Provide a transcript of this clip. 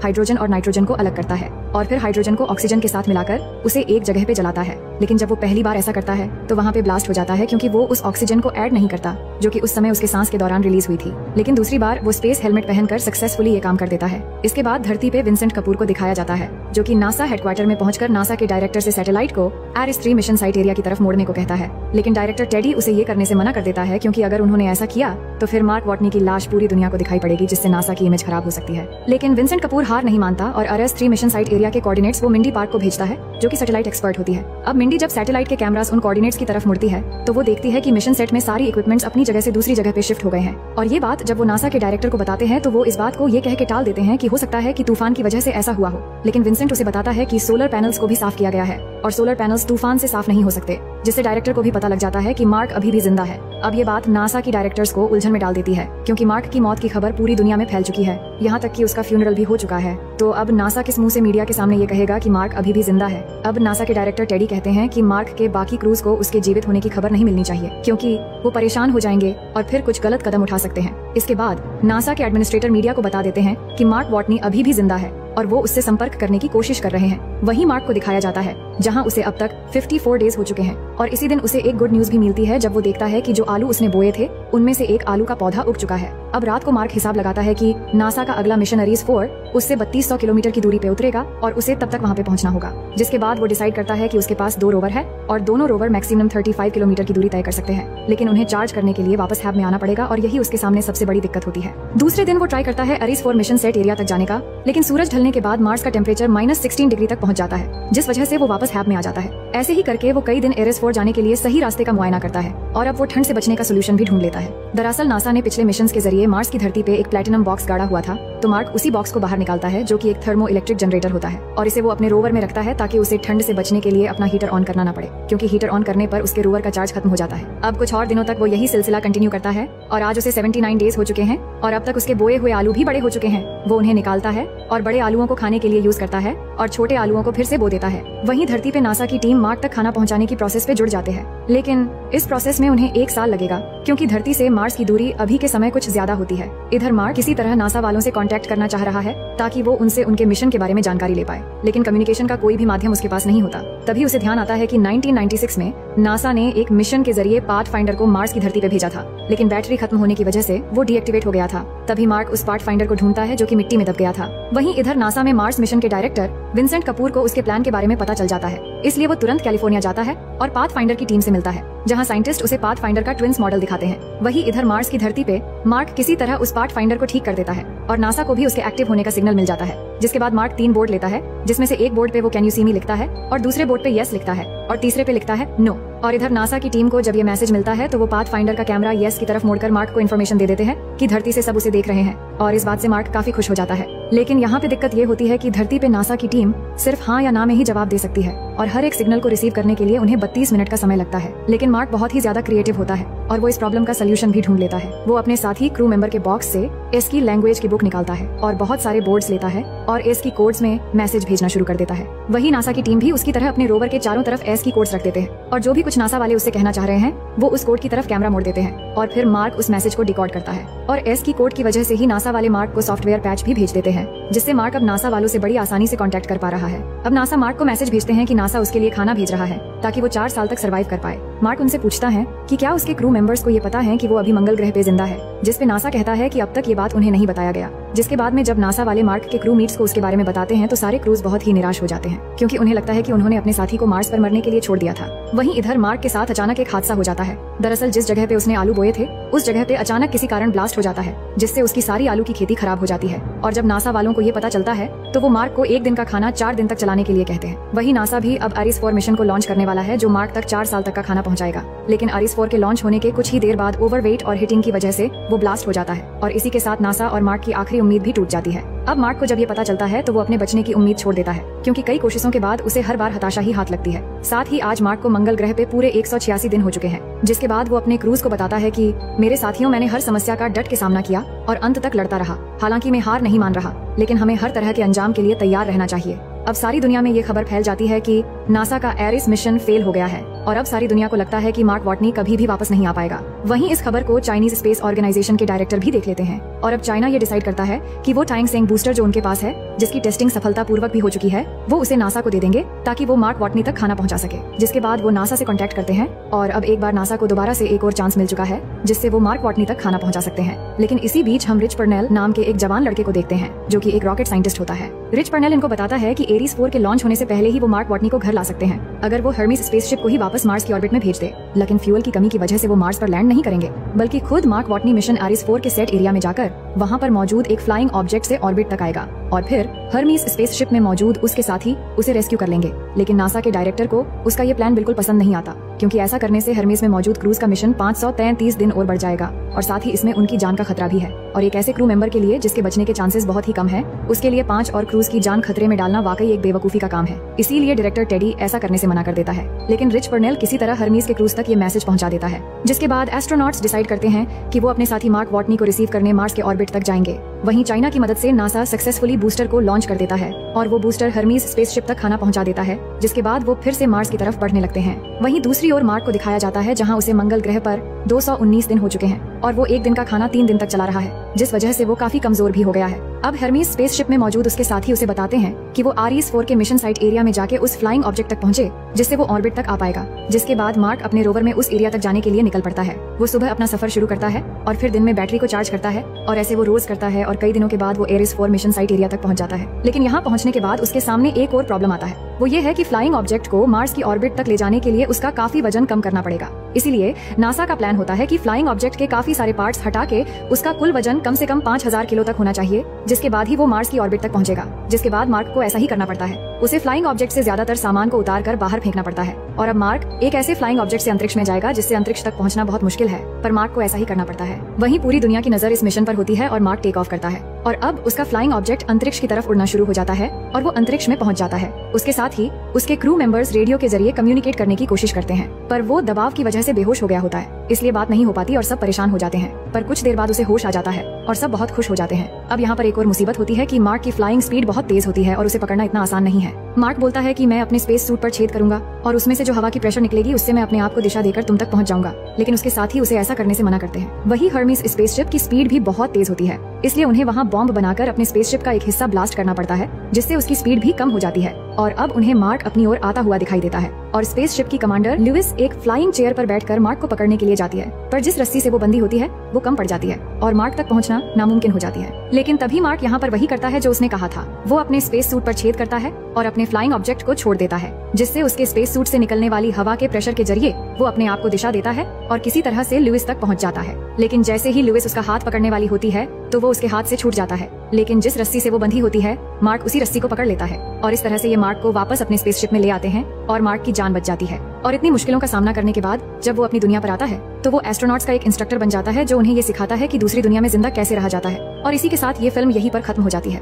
Hydrogen और nitrogen को अलग करता है और फिर हाइड्रोजन को ऑक्सीजन के साथ मिलाकर उसे एक जगह पे जलाता है। लेकिन जब वो पहली बार ऐसा करता है तो वहाँ पे ब्लास्ट हो जाता है, क्योंकि वो उस ऑक्सीजन को ऐड नहीं करता जो कि उस समय उसके सांस के दौरान रिलीज हुई थी। लेकिन दूसरी बार वो स्पेस हेलमेट पहनकर सक्सेसफुली ये काम कर देता है। इसके बाद धरती पे विंसेंट कपूर को दिखाया जाता है, जो कि नासा हेडक्वार्टर में पहुंचकर नासा के डायरेक्टर से सैटेलाइट को एरिस 3 मिशन साइट एरिया की तरफ मोड़ने को कहता है। लेकिन डायरेक्टर टेडी उसे ये करने से मना कर देता है, क्योंकि अगर उन्होंने ऐसा किया तो फिर मार्क वॉटनी की लाश पूरी दुनिया को दिखाई पड़ेगी, जिससे नासा की इमेज खराब हो सकती है। लेकिन विंसेंट कपूर हार नहीं मानता और एरिस 3 मिशन साइट एरिया के कोऑर्डिनेट्स वो मिंडी पार्क को भेजता है, जो कि सैटेलाइट एक्सपर्ट होती है। अब मिंडी जब सैटेलाइट के कैमरास उन कोऑर्डिनेट्स की तरफ मुड़ती है तो वो देखती है कि मिशन सेट में सारी इक्विपमेंट्स अपनी जगह से दूसरी जगह पे शिफ्ट हो गए हैं। और ये बात जब वो नासा के डायरेक्टर को बताते हैं तो वो इस बात को ये कह के टाल देते हैं कि हो सकता है कि तूफान की वजह से ऐसा हुआ हो। लेकिन विंसेंट उसे बताता है कि सोलर पैनल्स को भी साफ किया गया है और सोलर पैनल्स तूफान से साफ नहीं हो सकते, जिससे डायरेक्टर को भी पता लग जाता है कि मार्क अभी भी जिंदा है। अब ये बात नासा की डायरेक्टर्स को उलझन में डाल देती है, क्योंकि मार्क की मौत की खबर पूरी दुनिया में फैल चुकी है, यहाँ तक कि उसका फ्यूनरल भी हो चुका है। तो अब नासा किस मुंह से मीडिया के सामने ये कहेगा कि मार्क अभी भी जिंदा है। अब नासा के डायरेक्टर टेडी कहते हैं कि मार्क के बाकी क्रूज को उसके जीवित होने की खबर नहीं मिलनी चाहिए, क्योंकि वो परेशान हो जाएंगे और फिर कुछ गलत कदम उठा सकते हैं। इसके बाद नासा के एडमिनिस्ट्रेटर मीडिया को बता देते हैं कि मार्क वॉटनी अभी भी जिंदा है और वो उससे संपर्क करने की कोशिश कर रहे हैं। वही मार्क को दिखाया जाता है जहां उसे अब तक 54 डेज हो चुके हैं और इसी दिन उसे एक गुड न्यूज भी मिलती है, जब वो देखता है कि जो आलू उसने बोए थे उनमें से एक आलू का पौधा उग चुका है। अब रात को मार्क हिसाब लगाता है कि नासा का अगला मिशन अरीज 4 उससे 3200 किलोमीटर की दूरी पे उतरेगा और उसे तब तक वहाँ पे पहुँचना होगा। जिसके बाद वो डिसाइड करता है कि उसके पास 2 रोवर है और दोनों रोवर मैक्सिमम 35 किलोमीटर की दूरी तय कर सकते हैं, लेकिन उन्हें चार्ज करने के लिए वापस हैब में आना पड़ेगा और यही उसके सामने सबसे बड़ी दिक्कत होती है। दूसरे दिन वो ट्राई करता है अरीज 4 मिशन सेट एरिया तक जाने का, लेकिन सूरज ढलने के बाद मार्स का टेम्परेचर -16 डिग्री तक पहुंच जाता है, जिस वजह से वो वापस हैब में आ जाता है। ऐसे ही करके वो कई दिन एरिस 4 जाने के लिए सही रास्ते का मुआयना करता है और अब वो ठंड से बचने का सोल्यूशन भी ढूंढ लेता है। दरअसल नासा ने पिछले मिशन के जरिए मार्स की धरती पे एक प्लेटिनम बॉक्स गाड़ा हुआ था, तो मार्क उसी बॉक्स को बाहर निकालता है, जो कि एक थर्मो इलेक्ट्रिक जनरेटर होता है, और इसे वो अपने रोवर में रखता है ताकि उसे ठंड से बचने के लिए अपना हीटर ऑन करना ना पड़े, क्योंकि हीटर ऑन करने पर उसके रोवर का चार्ज खत्म हो जाता है। अब कुछ और दिनों तक वो यही सिलसिला कंटिन्यू करता है और आज उसे 79 डेज हो चुके हैं और अब तक उसके बोए हुए आलू भी बड़े हो चुके हैं। वो उन्हें निकालता है और बड़े आलुओं को खाने के लिए यूज करता है और छोटे आलुओं को फिर से बो देता है। वहीं धरती पे नासा की टीम मार्क तक खाना पहुंचाने की प्रोसेस पे जुड़ जाते हैं, लेकिन इस प्रोसेस में उन्हें 1 साल लगेगा, क्योंकि धरती से मार्स की दूरी अभी के समय कुछ ज्यादा होती है। इधर मार्क किसी तरह नासा वालों से कांटेक्ट करना चाह रहा है ताकि वो उनसे उनके मिशन के बारे में जानकारी ले पाए, लेकिन कम्युनिकेशन का कोई भी माध्यम उसके पास नहीं होता। तभी उसे ध्यान आता है कि 1996 में नासा ने एक मिशन के जरिए पाथफाइंडर को मार्स की धरती पे भेजा था, लेकिन बैटरी खत्म होने की वजह से वो डीएक्टिवेट हो गया था। तभी मार्क उस पाथफाइंडर को ढूंढता है जो कि मिट्टी में दब गया था। वहीं इधर नासा में मार्स मिशन के डायरेक्टर विंसेंट कपूर को उसके प्लान के बारे में पता चल जाता है, इसलिए वो तुरंत कैलिफोर्निया जाता है और पाथफाइंडर की टीम से मिलता है, जहां साइंटिस्ट उसे पाथफाइंडर का ट्विंस मॉडल दिखाते हैं। वही इधर मार्स की धरती पे मार्क किसी तरह उस पाथफाइंडर को ठीक कर देता है और नासा को भी उसके एक्टिव होने का सिग्नल मिल जाता है। जिसके बाद मार्क 3 बोर्ड लेता है, जिसमें से एक बोर्ड पे वो कैन यू सी मी लिखता है और दूसरे बोर्ड पे यस लिखता है और तीसरे पे लिखता है नो। और इधर नासा की टीम को जब ये मैसेज मिलता है तो वो पाथफाइंडर का कैमरा यस की तरफ मोड़कर मार्क को इन्फॉर्मेशन दे देते हैं कि धरती से सब उसे देख रहे हैं, और इस बात से मार्क काफी खुश हो जाता है। लेकिन यहाँ पे दिक्कत ये होती है कि धरती पे नासा की टीम सिर्फ हाँ या ना में ही जवाब दे सकती है और हर एक सिग्नल को रिसीव करने के लिए उन्हें 32 मिनट का समय लगता है। लेकिन मार्क बहुत ही ज्यादा क्रिएटिव होता है और वो इस प्रॉब्लम का सोल्यूशन भी ढूंढ लेता है। वो अपने साथी क्रू मेंबर के बॉक्स से एस की लैंग्वेज की बुक निकालता है और बहुत सारे बोर्ड्स लेता है और एस की कोड्स में मैसेज भेजना शुरू कर देता है। वही नासा की टीम भी उसकी तरह अपने रोवर के चारों तरफ एस की कोड्स रख देते हैं और जो भी कुछ नासा वाले उससे कहना चाह रहे हैं वो उस कोड की तरफ कैमरा मोड़ देते हैं और फिर मार्क उस मैसेज को डिकोड करता है और एस की कोड की वजह से ही नासा वाले मार्क को सॉफ्टवेयर पैच भी भेज देते हैं, जिससे मार्क अब नासा वालों से बड़ी आसानी से कांटेक्ट कर पा रहा है। अब नासा मार्क को मैसेज भेजते हैं कि नासा उसके लिए खाना भेज रहा है ताकि वो 4 साल तक सर्वाइव कर पाए। मार्क उनसे पूछता है कि क्या उसके क्रू मेंबर्स को ये पता है कि वो अभी मंगल ग्रह पे जिंदा है, जिस पे नासा कहता है कि अब तक ये बात उन्हें नहीं बताया गया। जिसके बाद में जब नासा वाले मार्क के क्रू मीट्स को उसके बारे में बताते हैं तो सारे क्रूज बहुत ही निराश हो जाते हैं, क्योंकि उन्हें लगता है कि उन्होंने अपने साथी को मार्स पर मरने के लिए छोड़ दिया था। वहीं इधर मार्क के साथ अचानक एक हादसा हो जाता है। दरअसल जिस जगह पे उसने आलू बोए थे उस जगह पे अचानक किसी कारण ब्लास्ट हो जाता है, जिससे उसकी सारी आलू की खेती खराब हो जाती है। और जब नासा वालों को ये पता चलता है तो वो मार्क को 1 दिन का खाना 4 दिन तक चलाने के लिए कहते हैं। वही नासा भी अब अरीस 4 मिशन को लॉन्च करने वाला है, जो मार्क तक 4 साल तक का खाना पहुंचाएगा। लेकिन अरीस 4 के लॉन्च होने के कुछ ही देर बाद ओवरवेट और हिटिंग की वजह से वो ब्लास्ट हो जाता है और इसी के साथ नासा और मार्क की आखिरी उम्मीद भी टूट जाती है। अब मार्क को जब ये पता चलता है तो वो अपने बचने की उम्मीद छोड़ देता है, क्योंकि कई कोशिशों के बाद उसे हर बार हताशा ही हाथ लगती है। साथ ही आज मार्क को मंगल ग्रह पे पूरे 186 दिन हो चुके हैं, जिसके बाद वो अपने क्रूज को बताता है कि मेरे साथियों, मैंने हर समस्या का डट के सामना किया और अंत तक लड़ता रहा। हालांकि मैं हार नहीं मान रहा, लेकिन हमें हर तरह के अंजाम के लिए तैयार रहना चाहिए। अब सारी दुनिया में ये खबर फैल जाती है कि नासा का एरिस मिशन फेल हो गया है और अब सारी दुनिया को लगता है कि मार्क वाटनी कभी भी वापस नहीं आ पाएगा। वहीं इस खबर को चाइनीज स्पेस ऑर्गेनाइजेशन के डायरेक्टर भी देख लेते हैं और अब चाइना ये डिसाइड करता है कि वो टाइंगसेंग बूस्टर जो उनके पास है, जिसकी टेस्टिंग सफलतापूर्वक भी हो चुकी है, वो उसे नासा को दे देंगे ताकि वो मार्क वाटनी तक खाना पहुंचा सके। जिसके बाद वो नासा से कॉन्टेक्ट करते हैं और अब एक बार नासा को दोबारा से एक और चांस मिल चुका है जिससे वो मार्क वाटनी तक खाना पहुंचा सकते हैं। लेकिन इसी बीच हम रिच पर्नेल नाम के एक जवान लड़के को देखते हैं जो कि एक रॉकेट साइंटिस्ट होता है। रिच पर्नेल इनको बताता है कि एरीज 4 के लॉन्च होने से पहले ही वो मार्क वाटनी को घर ला सकते हैं अगर वो हर्मीस स्पेसशिप को ही वापस मार्स की ऑर्बिट में भेज दे। लेकिन फ्यूल की कमी की वजह से वो मार्स पर लैंड नहीं करेंगे, बल्कि खुद मार्क वाटनी मिशन एरीज 4 के सेट एरिया में जाकर वहाँ पर मौजूद एक फ्लाइंग ऑब्जेक्ट से ऑर्बिट तक आएगा और फिर हर्मीस स्पेसशिप में मौजूद उसके साथी उसे रेस्क्यू कर लेंगे। लेकिन नासा के डायरेक्टर को उसका ये प्लान बिल्कुल पसंद नहीं आता, क्योंकि ऐसा करने से हर्मीस में मौजूद क्रूज का मिशन 533 दिन और बढ़ जाएगा और साथ ही इसमें उनकी जान का खतरा भी है। और एक ऐसे क्रू मेंबर के लिए जिसके बचने के चांसेस बहुत ही कम है, उसके लिए 5 और क्रूज की जान खतरे में डालना वाकई एक बेवकूफी का काम है। इसीलिए डायरेक्टर टेडी ऐसा करने से मना कर देता है। लेकिन रिच पर्नेल किसी तरह हर्मीस के क्रूज तक ये मैसेज पहुंचा देता है, जिसके बाद एस्ट्रोनॉट्स डिसाइड करते हैं कि वो अपने साथी मार्क वाटनी को रिसीव करने मार्स के ऑर्बिट तक जाएंगे। वहीं चाइना की मदद से नासा सक्सेसफुली बूस्टर को लॉन्च कर देता है और वो बूस्टर हर्मीस स्पेसशिप तक खाना पहुंचा देता है, जिसके बाद वो फिर से मार्स की तरफ बढ़ने लगते हैं। वहीं दूसरी ओर मार्क को दिखाया जाता है जहां उसे मंगल ग्रह पर 219 दिन हो चुके हैं और वो एक दिन का खाना 3 दिन तक चला रहा है, जिस वजह से वो काफी कमजोर भी हो गया है। अब हर्मीस स्पेसशिप में मौजूद उसके साथी उसे बताते हैं कि वो आरीज 4 के मिशन साइट एरिया में जाके उस फ्लाइंग ऑब्जेक्ट तक पहुंचे जिससे वो ऑर्बिट तक आ पाएगा। जिसके बाद मार्क अपने रोवर में उस एरिया तक जाने के लिए निकल पड़ता है। वो सुबह अपना सफर शुरू करता है और फिर दिन में बैटरी को चार्ज करता है और ऐसे वो रोज करता है और कई दिनों के बाद वो एरीज 4 मिशन साइट एरिया तक पहुंच जाता है। लेकिन यहाँ पहुंचने के बाद उसके सामने एक और प्रॉब्लम आता है। वो ये है कि फ्लाइंग ऑब्जेक्ट को मार्स की ऑर्बिट तक ले जाने के लिए उसका काफी वजन कम करना पड़ेगा। इसीलिए नासा का प्लान होता है कि फ्लाइंग ऑब्जेक्ट के काफी सारे पार्ट्स हटा के उसका कुल वजन कम से कम 5000 किलो तक होना चाहिए, जिसके बाद ही वो मार्स की ऑर्बिट तक पहुंचेगा। जिसके बाद मार्क को ऐसा ही करना पड़ता है। उसे फ्लाइंग ऑब्जेक्ट से ज्यादातर सामान को उतार कर बाहर फेंकना पड़ता है और अब मार्क एक ऐसे फ्लाइंग ऑब्जेक्ट से अंतरिक्ष में जाएगा जिससे अंतरिक्ष तक पहुंचना बहुत मुश्किल है, पर मार्क को ऐसा ही करना पड़ता है। वहीं पूरी दुनिया की नजर इस मिशन पर होती है और मार्क टेक ऑफ करता है और अब उसका फ्लाइंग ऑब्जेक्ट अंतरिक्ष की तरफ उड़ना शुरू हो जाता है और वो अंतरिक्ष में पहुंच जाता है। उसके साथ ही उसके क्रू मेंबर्स रेडियो के जरिए कम्युनिकेट करने की कोशिश करते हैं, पर वो दबाव की वजह से बेहोश हो गया होता है, इसलिए बात नहीं हो पाती और सब परेशान हो जाते हैं। पर कुछ देर बाद उसे होश आ जाता है और सब बहुत खुश हो जाते हैं। अब यहाँ पर एक और मुसीबत होती है कि मार्क की फ्लाइंग स्पीड बहुत तेज होती है और उसे पकड़ना इतना आसान नहीं है। मार्क बोलता है कि मैं अपने स्पेस सूट पर छेद करूंगा और उसमें से जो हवा की प्रेशर निकलेगी उससे मैं अपने आप को दिशा देकर तुम तक पहुंच जाऊंगा, लेकिन उसके साथ ही उसे ऐसा करने से मना करते हैं। वही हर्मीस स्पेसशिप की स्पीड भी बहुत तेज होती है, इसलिए उन्हें वहाँ बॉम्ब बनाकर अपने स्पेसशिप का एक हिस्सा ब्लास्ट करना पड़ता है, जिससे उसकी स्पीड भी कम हो जाती है। और अब उन्हें मार्क अपनी ओर आता हुआ दिखाई देता है और स्पेसशिप की कमांडर लुइस एक फ्लाइंग चेयर पर बैठकर मार्क को पकड़ने के लिए जाती है, पर जिस रस्सी से वो बंधी होती है वो कम पड़ जाती है और मार्क तक पहुंचना नामुमकिन हो जाती है। लेकिन तभी मार्क यहाँ पर वही करता है जो उसने कहा था। वो अपने स्पेस सूट पर छेद करता है और अपने फ्लाइंग ऑब्जेक्ट को छोड़ देता है, जिससे उसके स्पेस सूट से निकलने वाली हवा के प्रेशर के जरिए वो अपने आप को दिशा देता है और किसी तरह से लुइस तक पहुंच जाता है। लेकिन जैसे ही लुइस उसका हाथ पकड़ने वाली होती है तो वो उसके हाथ से छूट जाता है, लेकिन जिस रस्सी से वो बंधी होती है मार्क उसी रस्सी को पकड़ लेता है और इस तरह से ये मार्क को वापस अपने स्पेसशिप में ले आते हैं और मार्क की जान बच जाती है। और इतनी मुश्किलों का सामना करने के बाद जब वो अपनी दुनिया पर आता है तो वो एस्ट्रोनॉट्स का एक इंस्ट्रक्टर बन जाता है जो उन्हें ये सिखाता है कि दूसरी दुनिया में जिंदा कैसे रहा जाता है। और इसी के साथ ये फिल्म यहीं पर खत्म हो जाती है।